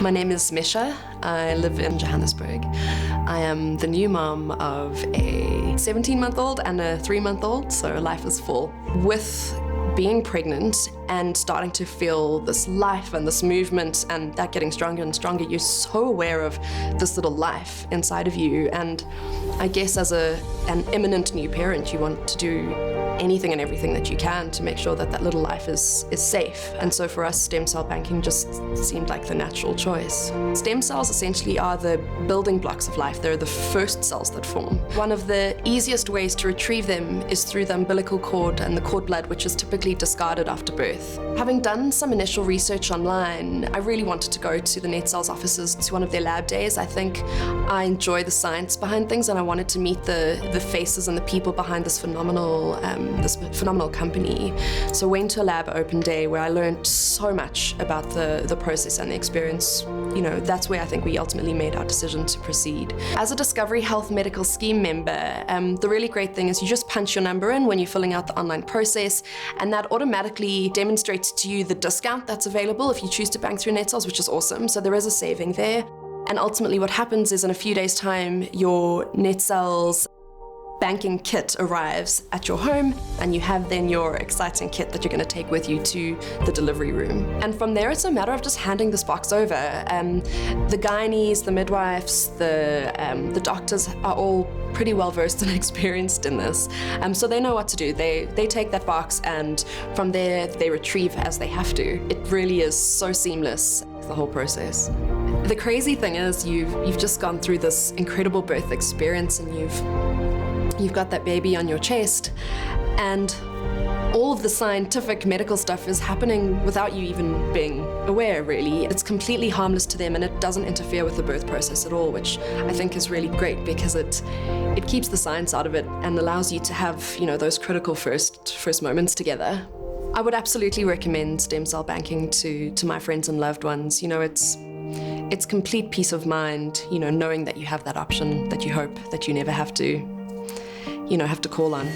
My name is Misha. I live in Johannesburg. I am the new mom of a 17-month-old and a 3-month-old, so life is full. With being pregnant and starting to feel this life and this movement and that getting stronger and stronger, you're so aware of this little life inside of you. And I guess as an imminent new parent, you want to do anything and everything that you can to make sure that that little life is safe. And so for us, stem cell banking just seemed like the natural choice. Stem cells essentially are the building blocks of life. They're the first cells that form. One of the easiest ways to retrieve them is through the umbilical cord and the cord blood, which is typically discarded after birth. Having done some initial research online, I really wanted to go to the Netcells offices to one of their lab days. I think I enjoy the science behind things, and I wanted to meet the faces and the people behind this phenomenal company. So I went to a lab open day where I learned so much about the process and the experience. You know, that's where I think we ultimately made our decision to proceed. As a Discovery Health Medical Scheme member, the really great thing is you just punch your number in when you're filling out the online process, and that automatically demonstrates to you the discount that's available if you choose to bank through Netcells, which is awesome. So there is a saving there. And ultimately what happens is in a few days' time, your Netcells banking kit arrives at your home, and you have then your exciting kit that you're going to take with you to the delivery room. And from there, it's a matter of just handing this box over. The gynaes, the midwives, the doctors are all pretty well versed and experienced in this, so they know what to do. They take that box, and from there they retrieve as they have to. It really is so seamless, the whole process. The crazy thing is you've just gone through this incredible birth experience, and you've got that baby on your chest, and all of the scientific medical stuff is happening without you even being aware, really. It's completely harmless to them, and it doesn't interfere with the birth process at all, which I think is really great because it keeps the science out of it and allows you to have, you know, those critical first moments together. I would absolutely recommend stem cell banking to my friends and loved ones. You know, it's complete peace of mind, you know, knowing that you have that option that you hope that you never have to call on.